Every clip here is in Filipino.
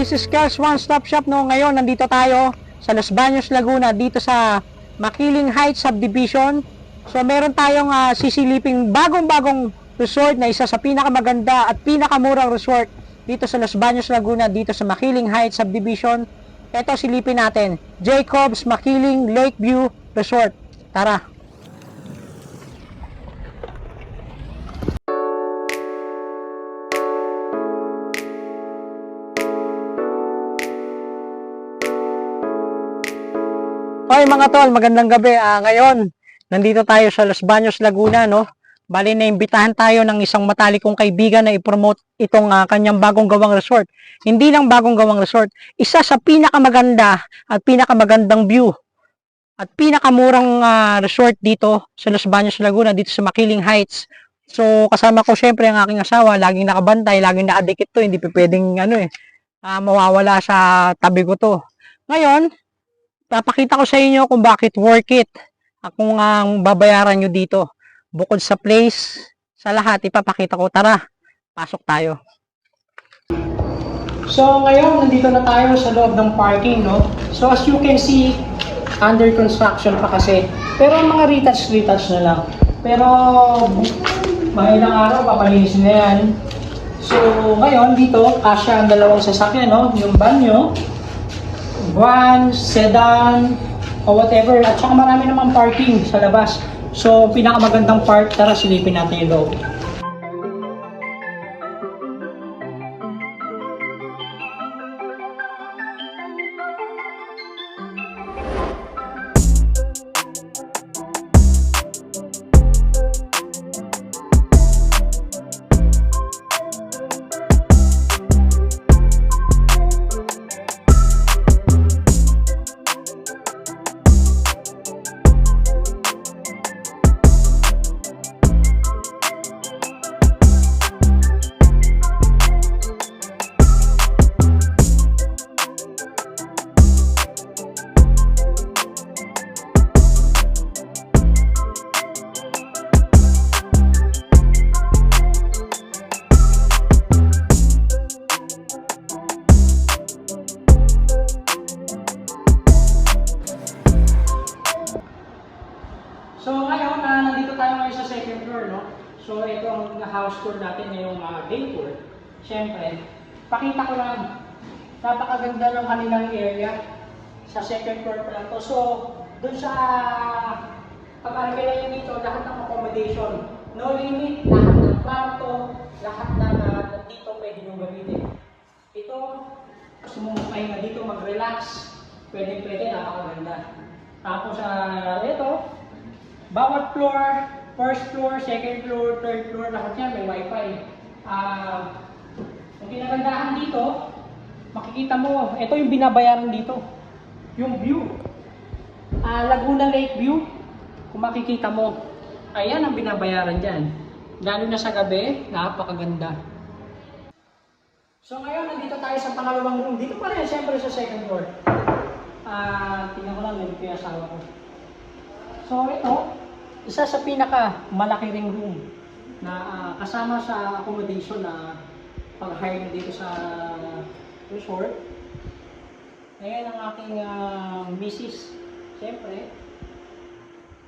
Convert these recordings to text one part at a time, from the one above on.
this is Kel's One Stop Shop. No, ngayon nandito tayo sa Los Baños, Laguna, dito sa Makiling Heights Subdivision. So meron tayong sisiliping bagong-bagong resort na isa sa pinakamaganda at pinakamurang resort dito sa Los Baños, Laguna, dito sa Makiling Heights Subdivision. Ito silipin natin, Jacobs Makiling Lakeview Resort. Tara. Okay mga tol, magandang gabi. Ngayon, nandito tayo sa Los Baños, Laguna, no? Bali, naimbitahan tayo ng isang matalikong kaibigan na i-promote itong kanyang bagong gawang resort. Hindi lang bagong gawang resort, isa sa pinakamaganda at pinakamagandang view at pinakamurang resort dito sa Los Baños, Laguna, dito sa Makiling Heights. So, kasama ko syempre ang aking asawa, laging nakabantay, laging nakadikit to, hindi pwedeng mawawala sa tabi ko to. Ngayon, papakita ko sa inyo kung bakit worth it kung babayaran nyo dito. Bukod sa place, sa lahat, ipapakita ko. Tara, pasok tayo. So, ngayon, nandito na tayo sa loob ng parking, no? So, as you can see, under construction pa kasi. Pero mga retouch na lang. Pero, mga ilang araw, papalinis na yan. So, ngayon, dito, kasya ang dalawang sasakyan, no? Yung banyo, van, sedan, o whatever. At saka marami namang parking sa labas. So, pinakamagandang part, tara silipin natin yung loob. So ngayon, nandito tayo ngayon sa second floor, no? So ito ang house tour natin ngayong day tour. Siyempre, pakita ko lang, napakaganda ng kanilang area sa second floor pa lang to. So, dun sa pag-alagay nyo dito, lahat ng accommodation, no limit, lahat ng kwarto, lahat ng dito pwede nyo gamitin. Ito, gusto mong pahinga dito, mag-relax, pwede, napakaganda. Tapos ito, bawat floor, first floor, second floor, third floor, lahat yan may wifi. Ang kinagandahan dito, makikita mo, ito yung binabayaran dito. Yung view. Laguna Lake View, kung makikita mo, ayan ang binabayaran dyan. Lalo na sa gabi, napakaganda. So ngayon, nandito tayo sa pangalawang room. Dito pa rin, siyempre sa second floor. Tingnan ko lang, nandito yung asawa ko. So ito, isa sa pinaka malaki ring room na kasama sa accommodation na pag-hire dito sa resort. Ayan ang aking misis. Siyempre,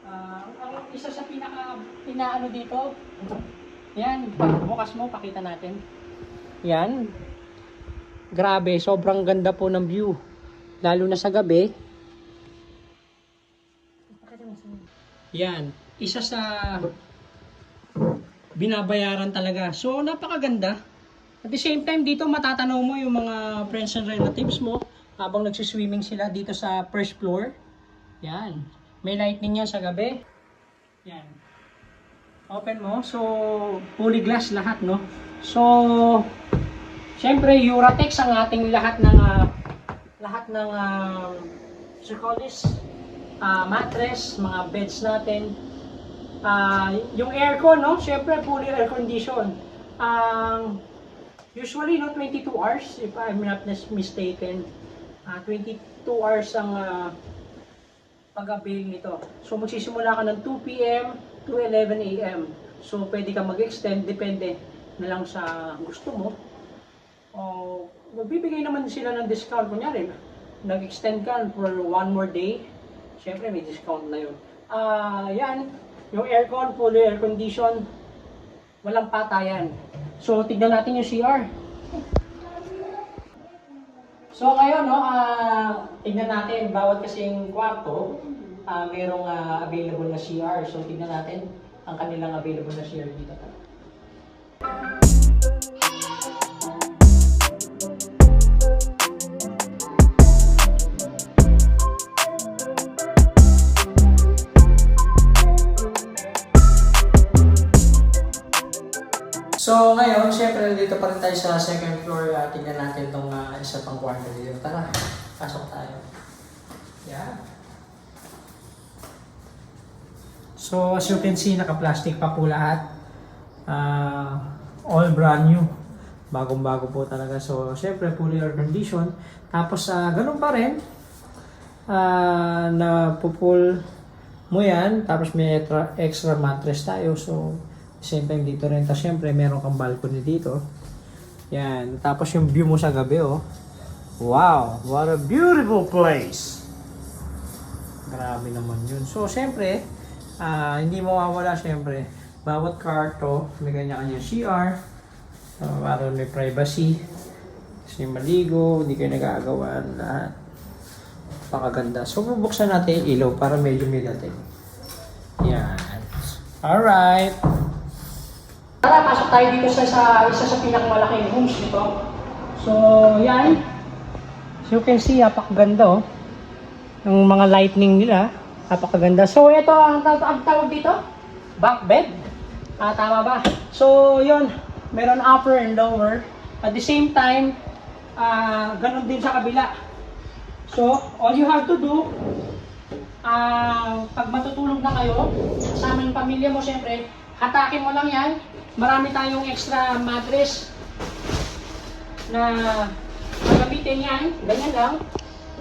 ang isa sa pinaano dito, yan, pagbukas mo, pakita natin. Yan. Grabe, sobrang ganda po ng view. Lalo na sa gabi. Yan. Isa sa binabayaran talaga. So, napakaganda. At the same time, dito matatanaw mo yung mga friends and relatives mo habang nagsiswimming sila dito sa first floor. Yan. May lightning yan sa gabi. Yan. Open mo. So, fully glass lahat, no? So, syempre, Uratex ang ating lahat ng mattress, mga beds natin. Yung aircon, no? Siyempre, fully air condition. Usually, no, 22 hours, if I'm not mistaken. 22 hours ang pag-avail nito. So, magsisimula ka ng 2 p.m. to 11 a.m. So, pwede ka mag-extend, depende na lang sa gusto mo. O magbibigay naman sila ng discount. Kunyari, nag-extend ka for one more day, syempre may discount na yun. Yan, yung aircon, fully air condition, walang patayan. So, tignan natin yung CR. So, ngayon, no, tignan natin, bawat kasing kwarto, merong available na CR. So, tignan natin ang kanilang available na CR dito. So ngayon, syempre dito pa rin tayo sa second floor. Tingnan natin itong isa pang kwarto dito. Tara, pasok tayo. Yeah. So as you can see, naka-plastic pa po lahat. All brand new. Bagong-bago po talaga. So syempre, fully air condition. Tapos ganun pa rin. Napupul mo yan. Tapos may extra mattress tayo. So same time dito rin. Tapos syempre, meron kang balcony dito. Yan. Tapos yung view mo sa gabi, oh. Wow! What a beautiful place! Grabe naman yun. So, syempre, hindi mawawala, syempre. Bawat kwarto, may kanya-kanya CR. Para may privacy. Kasi maligo, hindi kayo nagagawa. Lahat. Pakaganda. So, bubuksan natin yung ilaw para medyo may dating. Yan. Alright. Tara, pasok tayo dito sa isa sa pinakamalaking rooms nito. So, yan. So, you can see, napakaganda, oh. Yung mga lightning nila, napakaganda. So, ito, ang tawag dito, bunk bed. Tama ba? So, yun, meron upper and lower. At the same time, ganun din sa kabila. So, all you have to do, pag matutulog na kayo, kasama yung pamilya mo, syempre, hatakin mo lang yan. Marami tayong extra mattress na magamitin yan. Ganyan lang.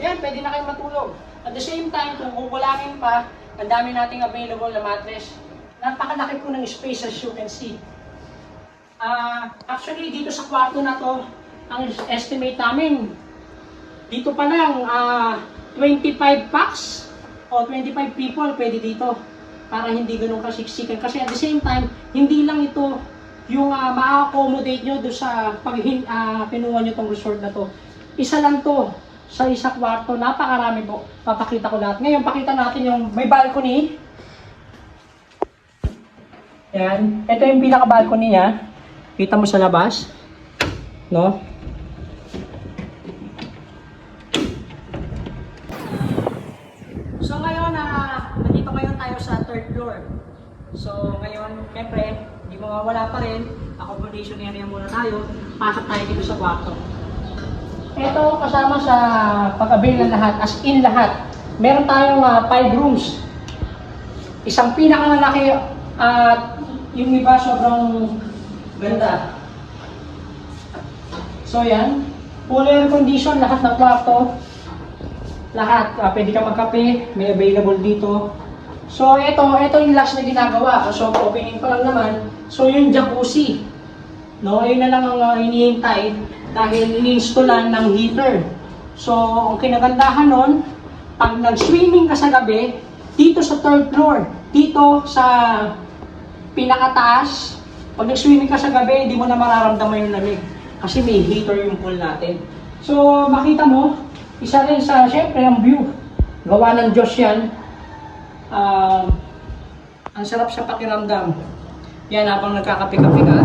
Yan, pwede na kayong matulog. At the same time, kung kukulangin pa, ang dami nating available na mattress. Napakalaki po ng space as you can see. Actually, dito sa kwarto na to, ang estimate namin, dito pa lang, 25 packs o 25 people pwede dito. Para hindi ganun kasiksikan. Kasi at the same time, hindi lang ito yung ma-accommodate nyo doon sa pag pinuha nyo tong resort na to. Isa lang to sa isa kwarto. Napakarami po. Papakita ko lahat. Ngayon, pakita natin yung may balcony. Yan. Ito yung pinaka-balcony niya. Kita mo sa labas. No? So ngayon, nandito ngayon tayo sa third floor. So ngayon, syempre, hindi mawawala pa rin. Accommodation area muna tayo. Pasok tayo dito sa kwarto. Ito, kasama sa pag-avail ng lahat, as in lahat. Meron tayong 5 rooms. Isang pinakamalaki at yung iba sobrang ganda. So yan, full air condition, lahat ng kwarto. Lahat, pwede ka magkape, may available dito. So, ito yung last na ginagawa. So, opening pa lang naman. So, yung jacuzzi. No, ayun na lang ang hinihintay dahil ini-installan ng heater. So, ang kinagandahan nun, pag nag-swimming ka sa gabi, dito sa third floor, dito sa pinakataas, pag nag-swimming ka sa gabi, hindi mo na mararamdaman yung lamig. Kasi may heater yung pool natin. So, makita mo, isa rin sa, syempre, ang view. Gawa ng Diyos yan. Ang sarap sa pakiramdam. Yan, habang nagkakape-kape ka,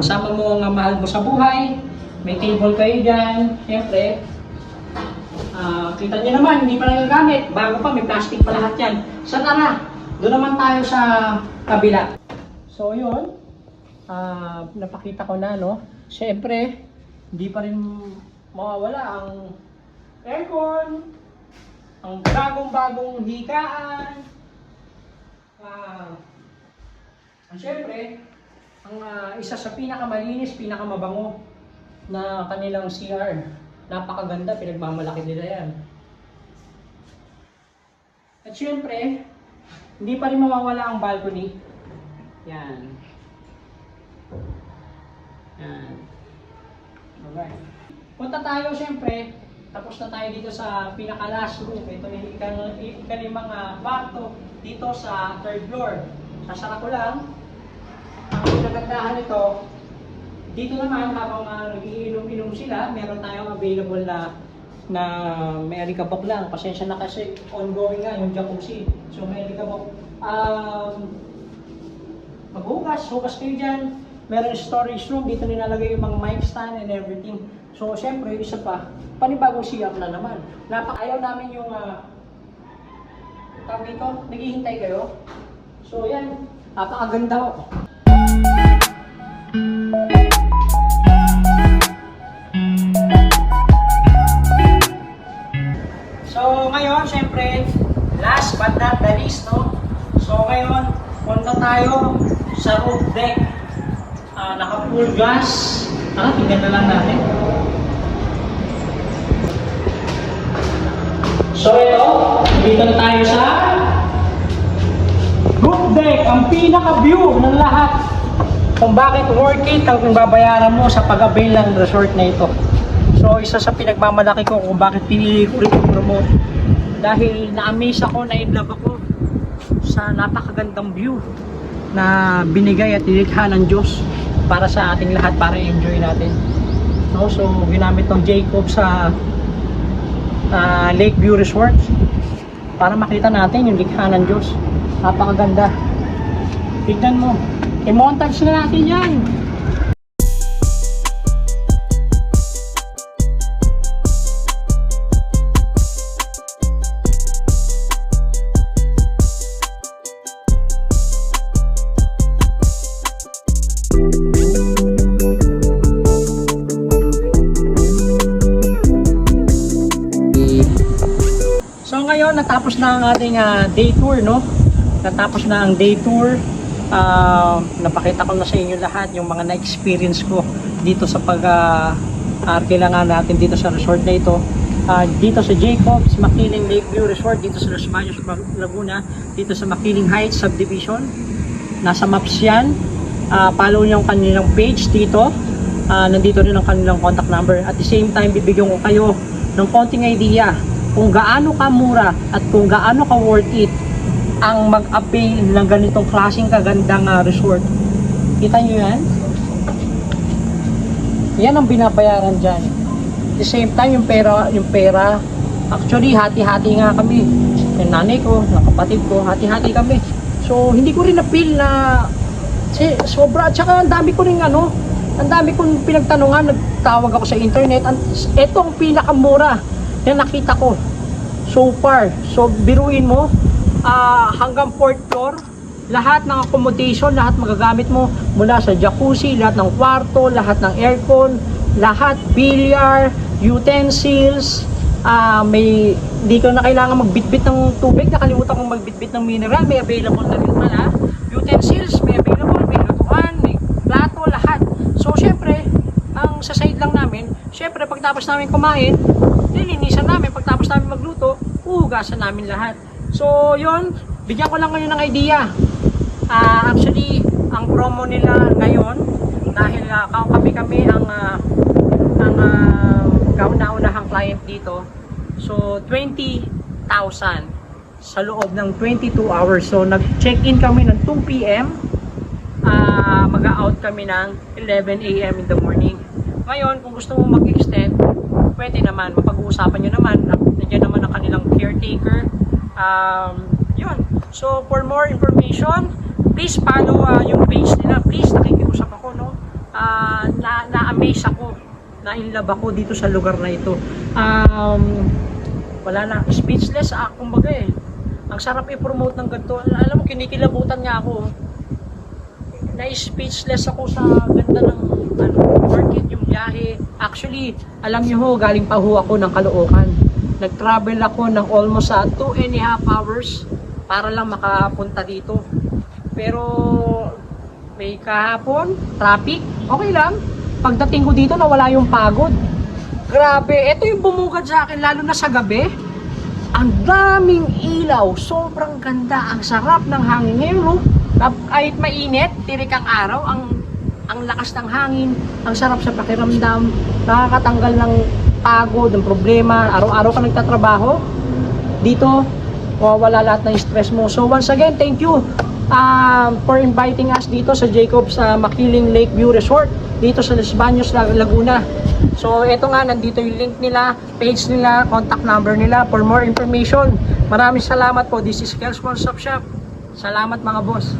kasama mo ang mahal mo sa buhay, may table kayo dyan, syempre. Kita nyo naman, hindi pa nagagamit. Bago pa, may plastic pa lahat yan. So tara, doon naman tayo sa kabila. So yun, napakita ko na, no? Syempre, hindi pa rin mawawala ang aircon, ang bagong-bagong higaan, syempre, ang isa sa pinakamalinis, pinakamabango na kanilang CR. Napakaganda, pinagmamalaki nila yan. At syempre, hindi pa rin mawawala ang balcony. Yan. Yan. Alright. Punta tayo syempre, tapos na tayo dito sa pinaka-last room. Ito yung ikalimang kwarto dito sa third floor. Sasara ko lang. Ang nagandahan nito, dito naman habang nagiinom-inom sila, meron tayong available na may alikabok lang. Pasensya na kasi ongoing nga yung jacuzzi. So may alikabok. Hugas kayo dyan. Meron storage room, dito nilalagay yung mga mic stand and everything. So syempre, isa pa, panibagong CR na naman. Napakayaw namin yung tawag dito, naghihintay kayo. So yan, napakaganda ho. So ngayon, syempre, last but not the least, no? So ngayon, punta tayo sa roof deck. Naka full glass. Tingnan na lang natin. So ito, dito na tayo sa roof deck. Ang pinaka-view ng lahat. Kung bakit worth it ang babayaran mo sa pag-avail ng resort na ito. So isa sa pinagmamalaki ko kung bakit pinili ko rin promote. Dahil na-amaze ako, na-inlove ako sa napakagandang view na binigay at nilikha ng Diyos para sa ating lahat, para enjoy natin. No? So ginamit ng Jacob sa Lakeview Resort para makita natin yung likha ng Diyos. Napakaganda. Tignan mo. I-montage na natin yan. Natapos na ang ating day tour, no? Natapos na ang day tour. Napakita ko na sa inyo lahat yung mga na-experience ko dito sa kailangan natin dito sa resort na ito. Dito sa Jacobs, Makiling Lakeview Resort, dito sa Los Baños, Laguna, dito sa Makiling Heights Subdivision. Nasa maps yan. Follow nyo ang kanilang page dito. Nandito rin ang kanilang contact number. At the same time, bibigyan ko kayo ng konting idea kung gaano kamura at kung gaano ka worth it ang mag-avail ng ganitong klaseng kagandang resort. Kita nyo yan? Yan ang binabayaran dyan. At the same time, yung pera, actually, hati-hati nga kami. Yung nanay ko, ng kapatid ko, hati-hati kami. So, hindi ko rin na-feel na sobra. At saka, ang dami kong pinagtanungan, nagtawag ako sa internet. Ito ang pinakamura na nakita ko so far. So biruin mo, hanggang 4th floor, lahat ng accommodation, lahat magagamit mo, mula sa jacuzzi, lahat ng kwarto, lahat ng aircon, lahat billiard, utensils, hindi ko na kailangan magbitbit ng tubig, nakalimutan kong magbitbit ng mineral, may available na rin pala, utensils, may available, may lutuan, may plato, lahat. So syempre, ang sa side lang namin, syempre pagtapos namin kumain, nilinisan namin, pagtapos namin magluto, uhugasan namin lahat. So yun, bigyan ko lang ngayon ng idea. Actually, ang promo nila ngayon, dahil kami ang kauna-unahang client dito, so 20,000 sa loob ng 22 hours. So nag-check-in kami ng 2 p.m. Mag-out kami ng 11 a.m. in the morning. Ngayon, kung gusto mo mag-extend, pwede naman, mapag-uusapan nyo naman. Nandiyan naman ang kanilang caretaker. Yun. So, for more information, please follow yung page nila. Please, nakikiusap ako, no? Na-amaze ako. Na-inlove ako dito sa lugar na ito. Wala na. Speechless kumbaga eh. Ang sarap i-promote ng ganito. Alam mo, kinikilabutan nga ako. Na-speechless ako sa ganda ng market, yung biyahe. Actually, alam nyo ho, galing pa ho ako ng Caloocan. Nag-travel ako ng almost 2.5 hours para lang makapunta dito. Pero may kahapon, traffic, okay lang. Pagdating ko dito, nawala yung pagod. Grabe, ito yung bumungad sa akin, lalo na sa gabi. Ang daming ilaw, sobrang ganda, ang sarap ng hangin. Ngayon, no? Kahit mainit, tirik ang araw, ang ang lakas ng hangin, ang sarap sa pakiramdam, nakakatanggal ng pagod, ng problema, araw-araw ka nagtatrabaho, dito, wala lahat ng stress mo. So once again, thank you for inviting us dito sa Jacob's Makiling Lakeview Resort, dito sa Los Baños, Laguna. So ito nga, nandito yung link nila, page nila, contact number nila for more information. Maraming salamat po. This is Kel's One Stop Shop. Salamat mga boss.